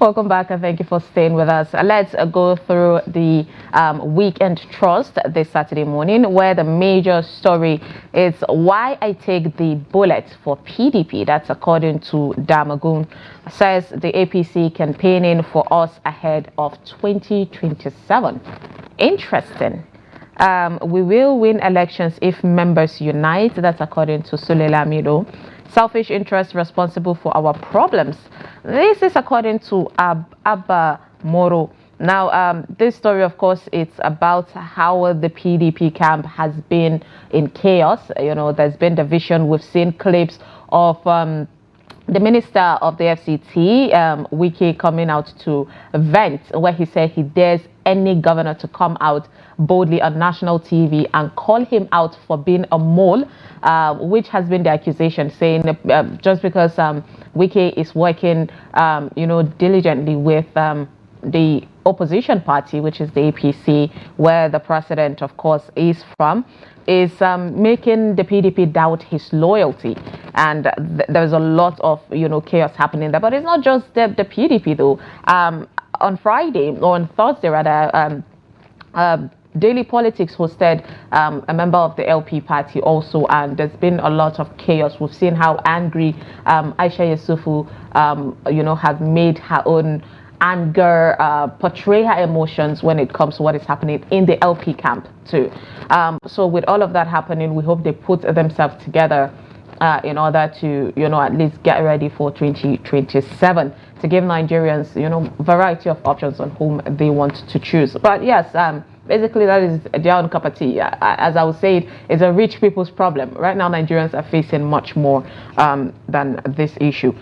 Welcome back and thank you for staying with us. Let's go through the weekend trust this Saturday morning, where the major story is why I take the bullet for PDP. That's according to Damagun. Says the APC campaigning for us ahead of 2027. Interesting. We will win elections if members unite. That's according to Sule Lamido. Selfish interests responsible for our problems. This is according to Abba Moro. Now, this story, of course, it's about how the PDP camp has been in chaos. You know, there's been division. We've seen clips of the minister of the FCT, Wike, coming out to vent where he said he dares any governor to come out boldly on national TV and call him out for being a mole, which has been the accusation, saying just because Wike is working, diligently with the opposition party, which is the APC, where the president, of course, is from, is making the PDP doubt his loyalty. And there's a lot of, chaos happening there. But it's not just the PDP, though. On Friday, or on Thursday, rather, Daily Politics hosted a member of the LP party also, and there's been a lot of chaos. We've seen how angry Aisha Yesufu, has made her own anger, portray her emotions when it comes to what is happening in the LP camp too. So with all of that happening, we hope they put themselves together in order to, at least get ready for 2027 to give Nigerians, variety of options on whom they want to choose. But yes, basically that is their own cup of tea. As I would say, it's a rich people's problem. Right now, Nigerians are facing much more than this issue.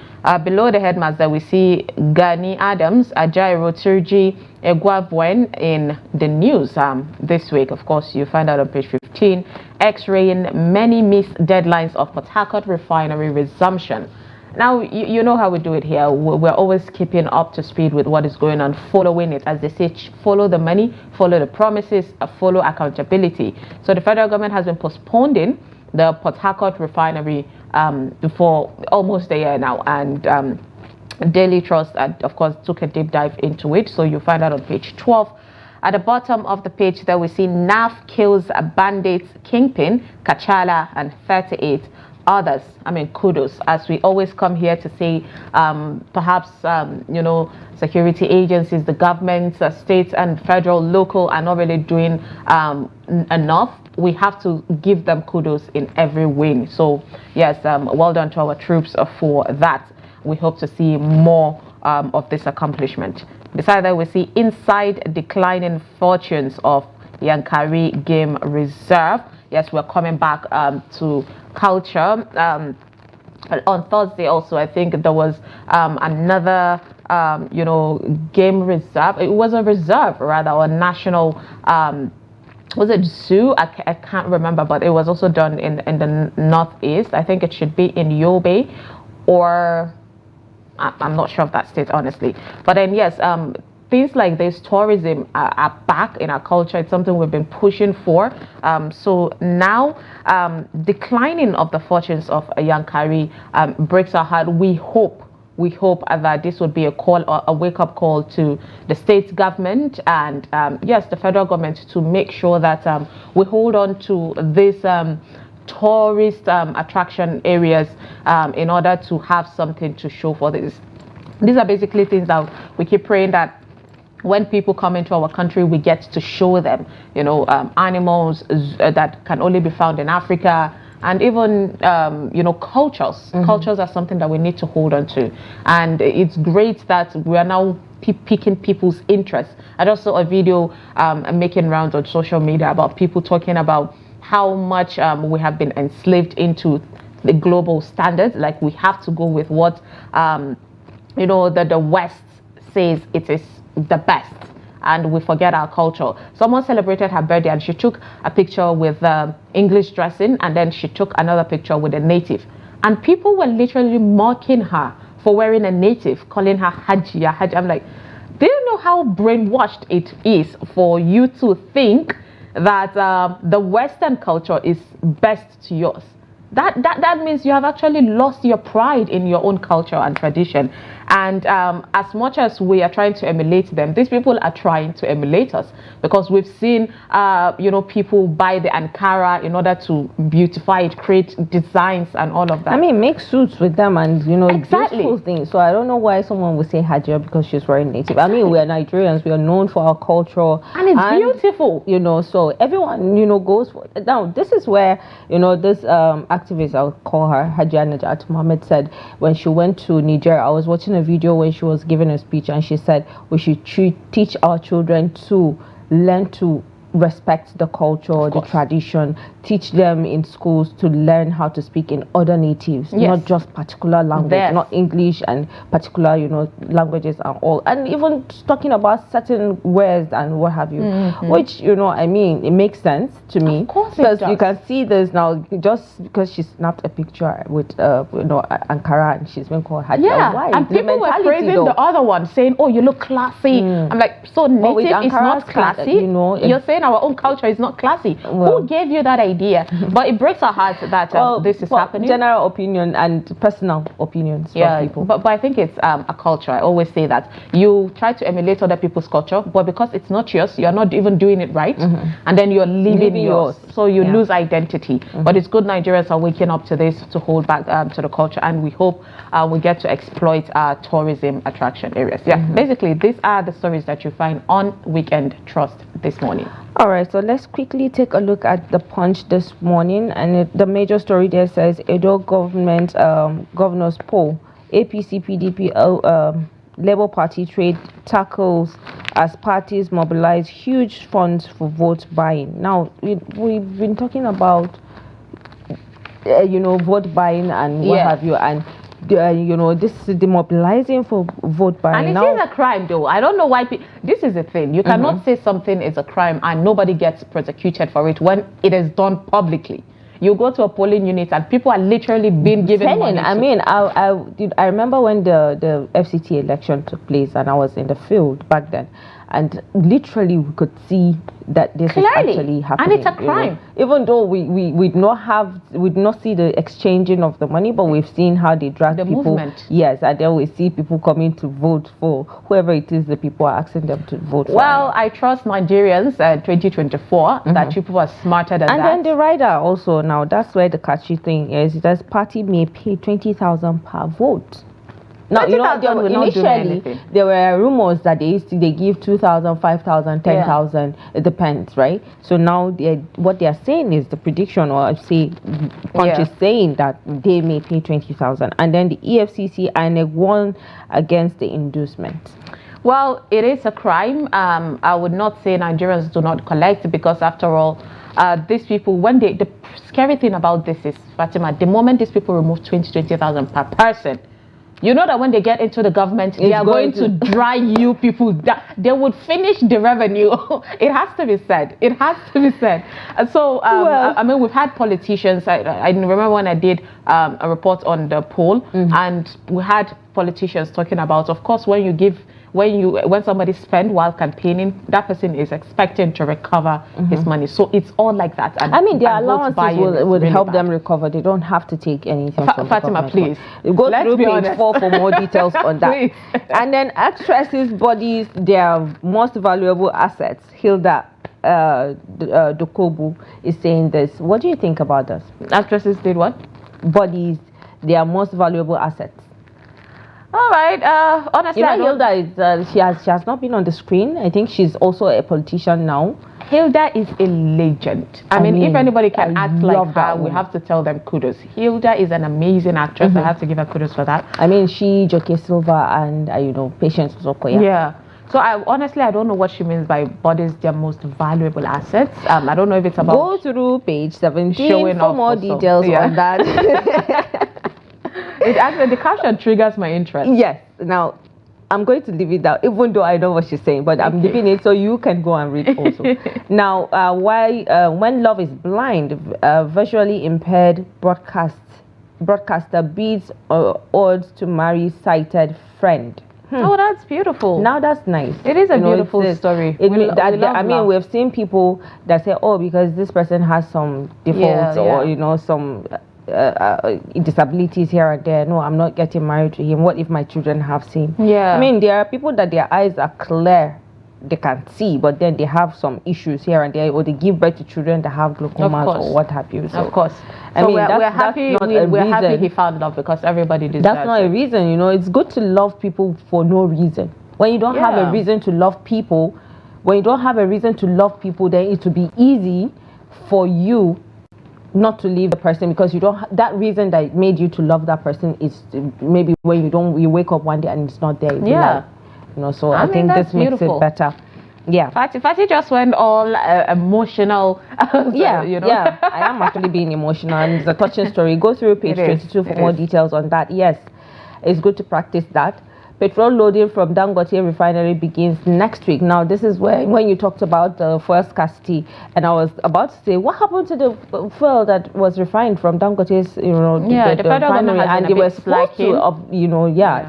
Below the headmaster, we see Gani Adams, Ajaero Turji, Egwavwen in the news this week. Of course, you find out on page 15. X-raying many missed deadlines of Port Harcourt refinery resumption. Now, you know how we do it here. We're always keeping up to speed with what is going on, following it. As they say, follow the money, follow the promises, follow accountability. So the federal government has been postponing the Port Harcourt refinery for almost a year now. And Daily Trust, of course, took a deep dive into it. So you find out on page 12. At the bottom of the page there, we see NAF kills a bandits, Kingpin, Kachala, and 38 others. I mean, kudos, as we always come here to say, perhaps, security agencies, the government, states and federal, local are not really doing enough. We have to give them kudos in every win. So, yes, well done to our troops for that. We hope to see more of this accomplishment. Beside that, we see inside declining fortunes of Yankari Game Reserve. Yes, we're coming back to culture. On Thursday also, I think there was another, game reserve. It was a reserve, rather, or national, was it zoo? I can't remember, but it was also done in the northeast. I think it should be in Yobe, or I'm not sure of that state, honestly. But then, yes, things like this, tourism are back in our culture. It's something we've been pushing for. So now, declining of the fortunes of Yankari breaks our heart. We hope that this would be a wake-up call to the state government and, yes, the federal government, to make sure that we hold on to this tourist attraction areas in order to have something to show for this. These are basically things that we keep praying that when people come into our country, we get to show them, animals that can only be found in Africa, and even, cultures. Mm-hmm. Cultures are something that we need to hold on to. And it's great that we are now piquing people's interest. I just saw a video making rounds on social media about people talking about how much we have been enslaved into the global standards. Like, we have to go with what, the West says it is the best, and we forget our culture. Someone celebrated her birthday and she took a picture with English dressing, and then she took another picture with a native, and people were literally mocking her for wearing a native, calling her Hajiya Hajj. I'm like, do you know how brainwashed it is for you to think that the Western culture is best to yours? that means you have actually lost your pride in your own culture and tradition. And as much as we are trying to emulate them, these people are trying to emulate us, because we've seen people buy the Ankara in order to beautify it, create designs and all of that. I mean, make suits with them and exactly useful things. So I don't know why someone would say Hajia because she's wearing native. Exactly. I mean, we are Nigerians, we are known for our culture, and it's beautiful. So everyone goes for it. Now this is where this activist, I'll call her Hajia Najat Mohammed, said when she went to Nigeria. I was watching a video where she was giving a speech and she said we should teach our children to learn to respect the culture, the tradition, teach them in schools to learn how to speak in other natives, not just particular language, not English and particular, languages and all. And even talking about certain words and what have you, which, I mean, it makes sense to me. Of course because you can see this now, just because she snapped a picture with, Ankara and she's been called Hajia. Yeah, why? and people were praising the other one, saying, oh, you look classy. I'm like, so native is not classy? You're saying our own culture is not classy. Who gave you that idea? But it breaks our heart that this is happening. General opinion and personal opinions from people. But I think it's a culture. I always say that you try to emulate other people's culture, but because it's not yours, you're not even doing it right, and then you're leaving yours. So you lose identity. But it's good Nigerians are waking up to this, to hold back to the culture, and we hope we get to exploit our tourism attraction areas. Basically these are the stories that you find on Weekend Trust this morning. All right, so let's quickly take a look at the Punch this morning, and the major story there says Edo government governors poll, APC, PDP, Labour Party trade tackles as parties mobilize huge funds for vote buying. Now we've been talking about vote buying and what have you, and this is demobilizing for vote buying. And it is a crime, though. I don't know why. This is the thing. You cannot say something is a crime and nobody gets prosecuted for it when it is done publicly. You go to a polling unit and people are literally being given money. I mean, I remember when the FCT election took place and I was in the field back then, and literally we could see that this is actually happening. And it's a crime. Even though we'd not see the exchanging of the money, but we've seen how they drag the people. Movement. Yes, and then we see people coming to vote for whoever it is the people are asking them to vote for. Well, I trust Nigerians 2024 that people are smarter than that. And then the rider also, now that's where the catchy thing is, that party may pay 20,000 per vote. Now, initially there were rumors that they give 2,000, 5,000, 10,000. It depends, right? So now what they are saying is the prediction, or say Punch is saying that they may pay 20,000, and then the EFCC and warn against the inducement. Well, it is a crime. I would not say Nigerians do not collect, because after all, these people, when the scary thing about this is, Fatima, the moment these people remove 20,000 per person, you know that when they get into the government, they are going to dry you people down. They would finish the revenue. It has to be said. It has to be said. So, I mean, we've had politicians. I remember when I did a report on the poll, and we had politicians talking about, of course, when somebody spends while campaigning, that person is expecting to recover his money. So it's all like that. And, I mean, their allowances would really help them recover. They don't have to take anything from Fatima, please. Go through page 4 for more details on that. And then actresses' bodies, their most valuable assets. Hilda Dokobu is saying this. What do you think about this? Actresses did what? Bodies, their most valuable assets. All right. Honestly, Hilda is she has not been on the screen. I think she's also a politician now. Hilda is a legend. I mean, if anybody can act like her, we have to tell them kudos. Hilda is an amazing actress. I have to give her kudos for that. I mean, she, Joke Silva, and Patience Zokoya. Yeah. So honestly, I don't know what she means by bodies, their most valuable assets. I don't know if it's about go through page 17 for more details on that. It actually, the caption triggers my interest. Yes. Now, I'm going to leave it down, even though I know what she's saying, but I'm leaving it so you can go and read also. Now, when love is blind, visually impaired broadcaster bids odds to marry sighted friend. Oh, that's beautiful. Now that's nice. It is a beautiful story. We've seen people that say, oh, because this person has some defaults or some disabilities here and there. No, I'm not getting married to him. What if my children have seen? Yeah. I mean, there are people that their eyes are clear, they can see, but then they have some issues here and there, or they give birth to children that have glaucomas or what have you. So, of course. I mean, we're happy. We're happy he found love, because everybody deserves That's not a reason, you know. It's good to love people for no reason. When you don't have a reason to love people, then it will be easy for you not to leave the person, because you don't that reason that made you to love that person is maybe when you wake up one day and it's not there. You know, so I think this makes it better. Yeah, Fati just went all emotional. Yeah, you know. Yeah, I am actually being emotional, and it's a touching story. Go through page 22 for more details on that. Yes, it's good to practice that. Petrol loading from Dangote refinery begins next week. Now, this is when you talked about the fuel scarcity, and I was about to say, what happened to the fuel that was refined from Dangote's, the refinery, and they were supposed to,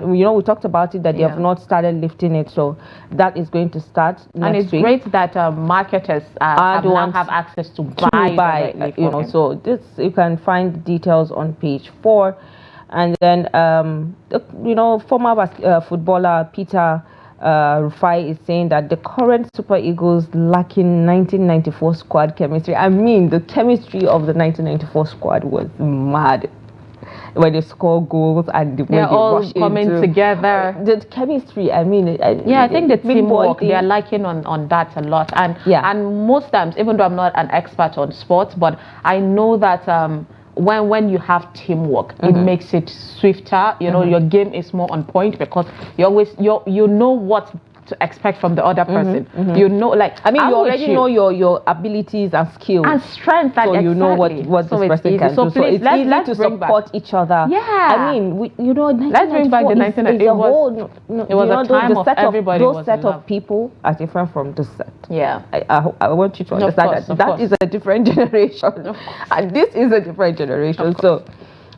we talked about it, that they have not started lifting it, so that is going to start next week. And it's great that marketers now have access to buy so this, you can find details on page 4. And then, former footballer Peter Rufai is saying that the current Super Eagles lacking 1994 squad chemistry. I mean, the chemistry of the 1994 squad was mad. When they score goals and when they all rush coming together. The chemistry, I mean. I think the teamwork, they are liking on that a lot. And most times, even though I'm not an expert on sports, but I know that when you have teamwork, it makes it swifter. Your game is more on point, because you know what to expect from the other person. You know, you already know your abilities and skills and strength, so you know what this person can do. So it's easy to support each other. I mean, let's bring back the 1994. It was a time of everybody. Those set of people are different from this set. I want you to understand that is a different generation, and this is a different generation. So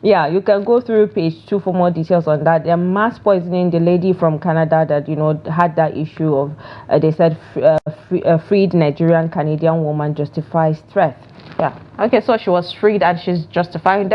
yeah, you can go through page 2 for more details on that. They're mass poisoning the lady from Canada that had that issue of they said freed Nigerian Canadian woman justifies threat. Yeah. Okay, so she was freed and she's justifying.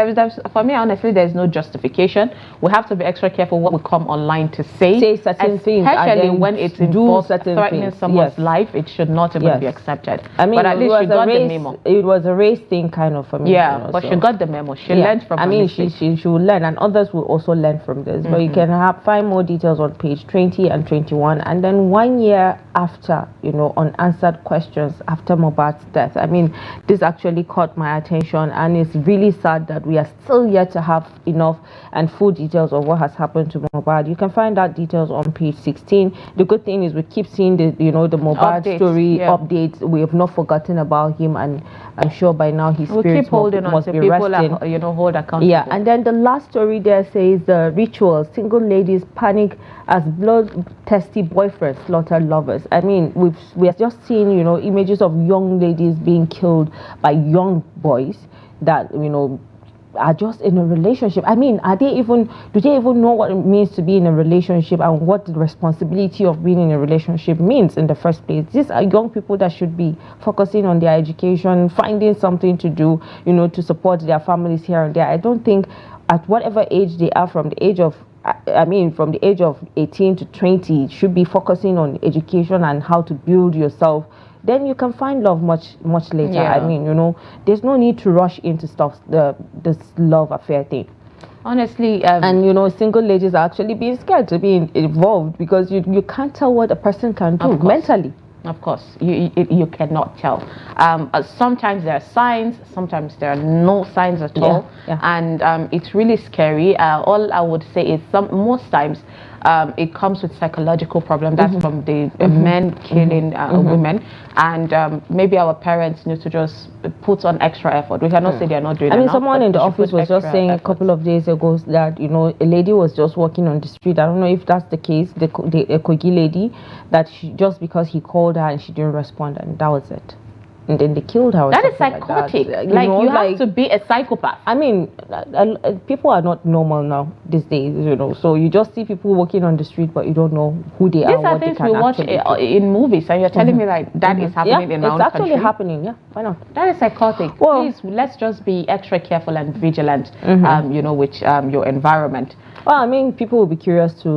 For me, honestly, there's no justification. We have to be extra careful what we come online to say. Say certain things, especially when it involves threatening someone's life. It should not even be accepted. I mean, but at least she got the memo. It was a race thing, kind of, for me. Yeah, but she got the memo. She learned from. She will learn, and others will also learn from this. But you can find more details on page 20 and 21, and then 1 year after, unanswered questions after Mohbad's death. I mean, this actually caught my attention, and it's really sad that we are still yet to have enough and full details of what has happened to Mohbad. You can find out details on page 16. The good thing is we keep seeing the Mohbad story updates. We have not forgotten about him, and I'm sure by now his spirit must be resting. Hold accountable. Yeah, and then the last story there says the ritual: single ladies panic as bloodthirsty boyfriends slaughter lovers. I mean, we have just seen images of young ladies being killed by young boys that are just in a relationship. I mean, do they even know what it means to be in a relationship and what the responsibility of being in a relationship means in the first place? These are young people that should be focusing on their education, finding something to do, to support their families here and there. I don't think at whatever age they are, from the age of 18 to 20, should be focusing on education and how to build yourself. Then you can find love much later. Yeah. I mean, there's no need to rush into this love affair thing. Honestly, and single ladies are actually being scared to be involved, because you can't tell what a person can do mentally. Of course, you cannot tell. Sometimes there are signs, sometimes there are no signs at all, and it's really scary. All I would say is most times it comes with psychological problems. That's from the men killing women, and maybe our parents need to just put on extra effort. We cannot say they are not doing enough. I mean, someone in the office was just saying a couple of days ago that a lady was just walking on the street. I don't know if that's the case. The Kogi lady, that just because he called her and she didn't respond, and that was it. and then they killed her. That is psychotic. You have to be a psychopath. I mean, people are not normal now these days, So you just see people walking on the street, but you don't know who they are. These are things we watch in movies, and you're telling me like that is happening in our own country. It's actually happening. Yeah, why not? That is psychotic. Well, please, let's just be extra careful and vigilant. With your environment. Well, I mean, people will be curious to,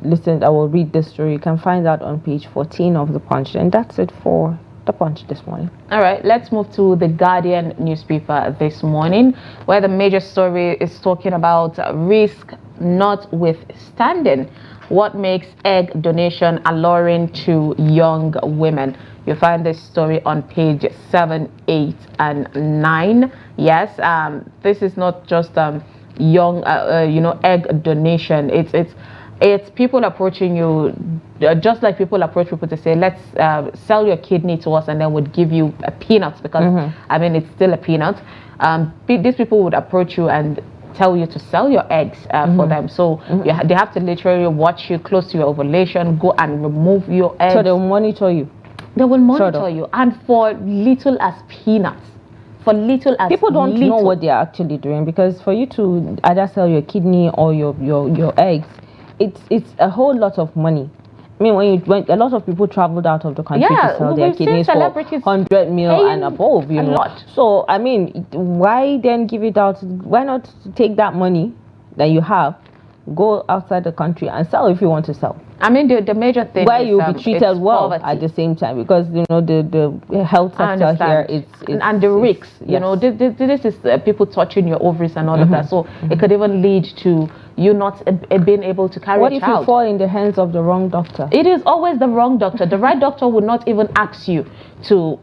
listen. I will read this story. You can find that on page 14 of the Punch, and that's it for the Punch this morning. All right, let's move to the Guardian newspaper this morning, where the major story is talking about risk notwithstanding. What makes egg donation alluring to young women? You find this story on page 7, 8, and 9. Yes, this is not just young, egg donation. It's people approaching you, just like people approach people to say, let's sell your kidney to us, and then would give you a peanut because I mean it's still a peanut. These people would approach you and tell you to sell your eggs for them. So they have to literally watch you close to your ovulation, go and remove your eggs. So they'll monitor you. They will monitor you, and for little as peanuts. People don't know what they're actually doing, because for you to either sell your kidney or your eggs, it's a whole lot of money. I mean, when a lot of people traveled out of the country to sell their kidneys for 100 mil and above, a lot. So I mean, why then give it out? Why not take that money that you have, go outside the country and sell if you want to sell? I mean, the major thing where is, you'll be treated well poverty. at the same time, because the health sector here is and the risks. This is people touching your ovaries and all of that. So it could even lead to you not being able to carry a child. What if you fall in the hands of the wrong doctor? It is always the wrong doctor. The right doctor would not even ask you to,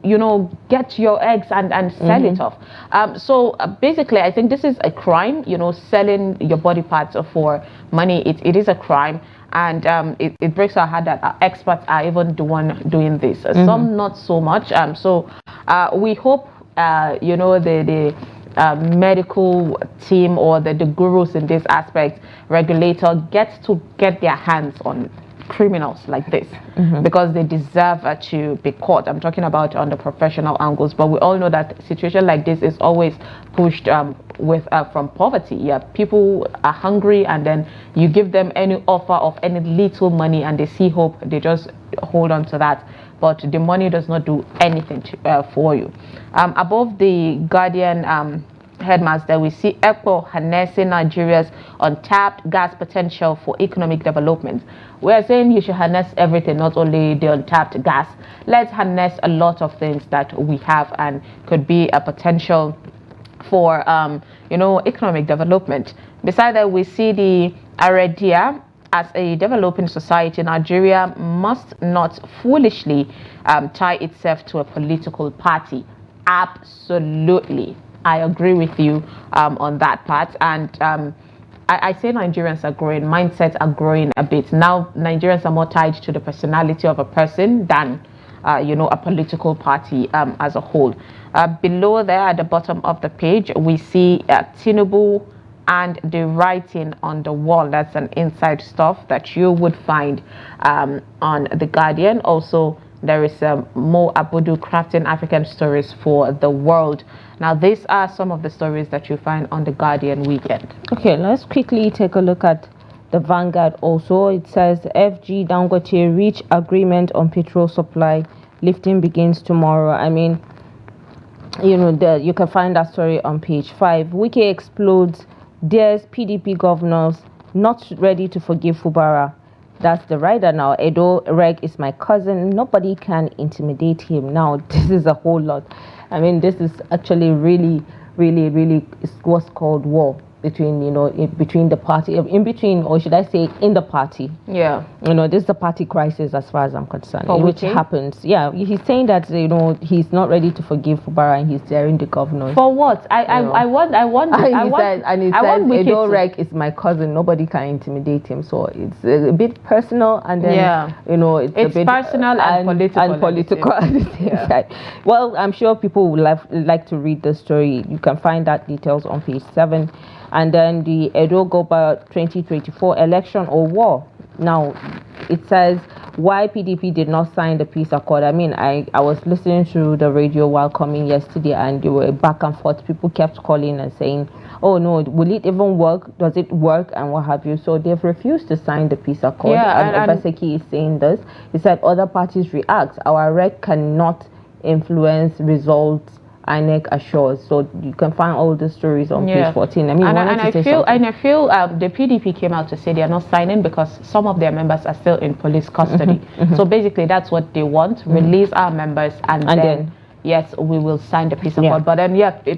get your eggs and sell it off. So basically, I think this is a crime. Selling your body parts for money. It is a crime. And it breaks our heart that our experts are even the one doing this. Some not so much. So we hope, the medical team or the gurus in this aspect, regulator, gets to get their hands on criminals like this because they deserve to be caught. I'm talking about on the professional angles, but we all know that a situation like this is always pushed from poverty. Yeah, people are hungry, and then you give them any offer of any little money and they see hope, they just hold on to that. But the money does not do anything for you. Above the Guardian headmaster, we see ECO harnessing Nigeria's untapped gas potential for economic development. We are saying you should harness everything, not only the untapped gas. Let's harness a lot of things that we have and could be a potential for economic development. Besides that, we see the idea as a developing society, Nigeria must not foolishly tie itself to a political party. Absolutely. I agree with you on that part. And I say Nigerians are growing, mindsets are growing a bit. Now, Nigerians are more tied to the personality of a person than, a political party as a whole. Below there, at the bottom of the page, we see tinubu and the writing on the wall. That's an inside stuff that you would find on The Guardian. Also, there is Mo Abudu crafting African stories for the world. Now, these are some of the stories that you find on The Guardian weekend. Okay, let's quickly take a look at the Vanguard also. It says FG Dangote reach agreement on petrol supply. Lifting begins tomorrow. I mean, you can find that story on page 5. Wike explodes. Dares PDP governors not ready to forgive Fubara. That's the rider now. Edo Reg is my cousin. Nobody can intimidate him. Now, this is a whole lot. I mean, this is actually really what's called war between, between the party, in between, or should I say in the party. Yeah. This is a party crisis as far as I'm concerned, which happens. Yeah, he's saying that, he's not ready to forgive Fubara and he's daring the governors. For what? I want and he says, Edo Reg is my cousin. Nobody can intimidate him. So it's a bit personal, and then, it's a bit personal and political at the same time. Well, I'm sure people would like to read the story. You can find that details on page 7. And then the Edo Goba 2024 election or war. Now, it says why PDP did not sign the peace accord. I mean, I was listening to the radio while coming yesterday, and they were back and forth. People kept calling and saying, oh no, will it even work? Does it work? And what have you. So they've refused to sign the peace accord. And Obaseki is saying this. He said other parties react. Our REC cannot influence results, INEC assures. So you can find all the stories on page 14. I mean, I feel the PDP came out to say they are not signing because some of their members are still in police custody. So basically, that's what they want: release our members, and then yes, we will sign the peace accord. But then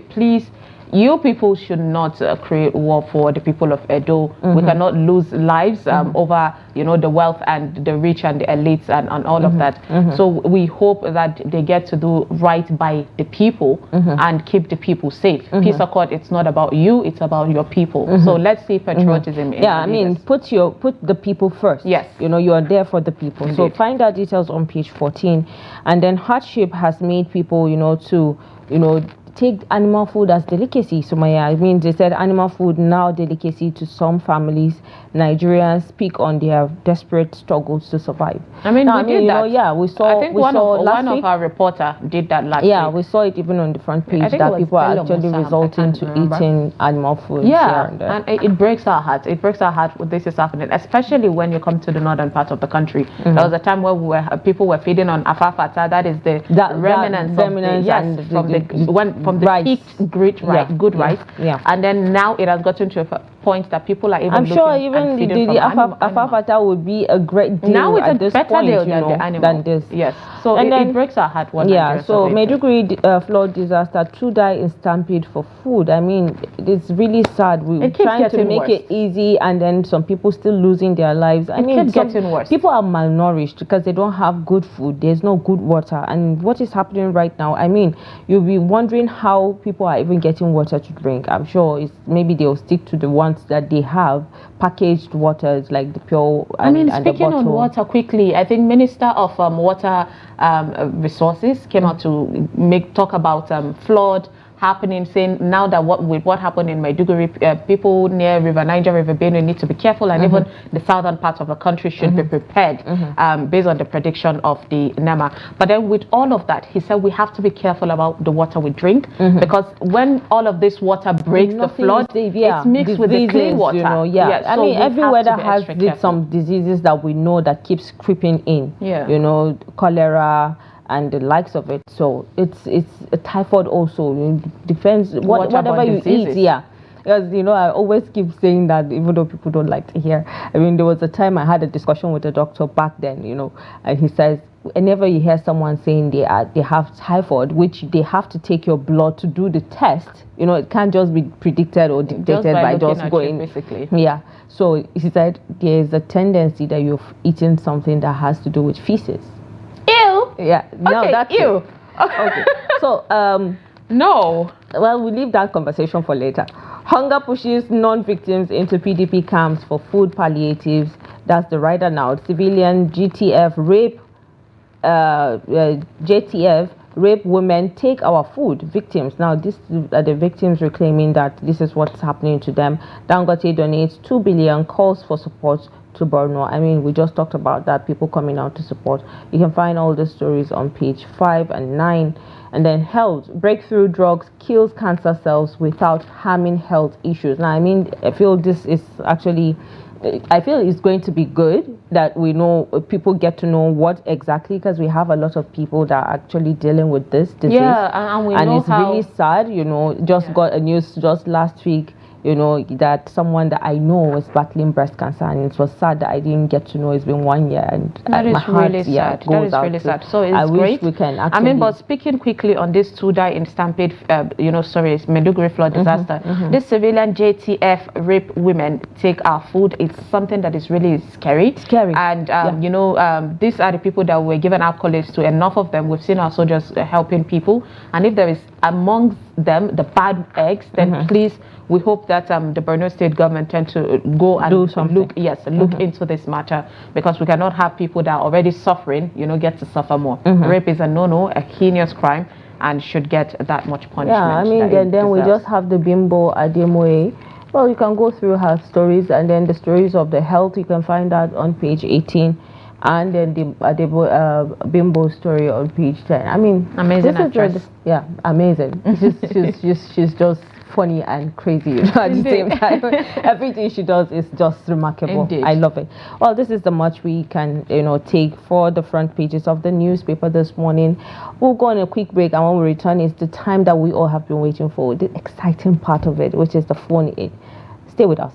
please. You people should not create war for the people of Edo. We cannot lose lives over, the wealth and the rich and the elites and all of that. So we hope that they get to do right by the people and keep the people safe. Peace accord, it's not about you, it's about your people. So let's see patriotism. I mean, put the people first. Yes. You are there for the people. Indeed. So find out details on page 14. And then hardship has made people, to take animal food as delicacy. So I mean, they said animal food now delicacy to some families. Nigerians speak on their desperate struggles to survive. I mean, we did that. We saw. I think one of our reporter did that last week. Yeah, we saw it even on the front page that people are actually resorting to eating animal food. Yeah, and it breaks our heart. It breaks our heart when this is happening, especially when you come to the northern part of the country. There was a time where people were feeding on afafata. That is the remnants from the peaked good rice. Yeah. And then now it has gotten to a point that people are even I'm sure even the afafata would be a great deal now it's at this better point, deal than this. Yes. So it breaks our heart. So Maiduguri flood disaster, 2 die in stampede for food. I mean, it's really sad. We're trying to make it easy, and then some people still losing their lives. I mean, keeps getting worse. People are malnourished because they don't have good food. There's no good water. And what is happening right now, I mean, you'll be wondering how people are even getting water to drink. I'm sure maybe they'll stick to the ones that they have, packaged waters like the pure and speaking on water quickly, I think Minister of Water Resources came out to talk about flood happening, saying now that what happened in Maiduguri, people near Niger River Benue need to be careful, and even the southern part of the country should be prepared based on the prediction of the NEMA. But then with all of that, he said we have to be careful about the water we drink, because when all of this water breaks the flood, it's mixed with the clean water. I mean, every weather has some diseases that we know that keeps creeping in. Cholera and the likes of it. So it's a typhoid also. It depends whatever you eat. Because I always keep saying that, even though people don't like to hear. I mean, there was a time I had a discussion with a doctor back then, and he says whenever you hear someone saying they have typhoid, which they have to take your blood to do the test, it can't just be predicted or dictated by just going basically. So he said there's a tendency that you've eaten something that has to do with feces. Ew. Yeah. No, okay, that's ew. Okay. So no. Well, we'll leave that conversation for later. Hunger pushes non-victims into PDP camps for food palliatives. That's the rider now. Civilian GTF rape. JTF rape women take our food. Victims. Now, this are the victims reclaiming that this is what's happening to them. Dangote donates 2 billion, calls for support to Borno. I mean, we just talked about that, people coming out to support. You can find all the stories on page 5 and 9. And then health, breakthrough drugs kills cancer cells without harming health issues. Now, I mean, I feel this is actually, I feel it's going to be good that we know, people get to know what exactly, because we have a lot of people that are actually dealing with this disease. Yeah, and we know it's really sad, just got a news just last week, that someone that I know was battling breast cancer, and it was sad that I didn't get to know. It's been 1 year, and that is my heart, really sad. That is really sad. So it's I great. Wish we can actually. But speaking quickly on this 2 die in stampede, Maiduguri flood disaster. This civilian JTF rape women take our food. It's something that is really scary. And these are the people that were given accolades to. Enough of them. We've seen our soldiers helping people, and if there is amongst them the bad eggs, then please. We hope that the Borno state government tend to go and look into this matter, because we cannot have people that are already suffering, get to suffer more. Rape is a no-no, a heinous crime, and should get that much punishment. Yeah, I mean, then we just have the Bimbo Ademoye, Well, you can go through her stories, and then the stories of the health you can find that on page 18, and then the Bimbo story on page 10. I mean, Amazing actress. Yeah, amazing. She's just funny and crazy at the same time. Everything she does is just remarkable. Indeed. I love it. Well, this is the much we can take for the front pages of the newspaper this morning. We'll go on a quick break, and when we return, it's the time that we all have been waiting for, the exciting part of it, which is the phone in. Stay with us.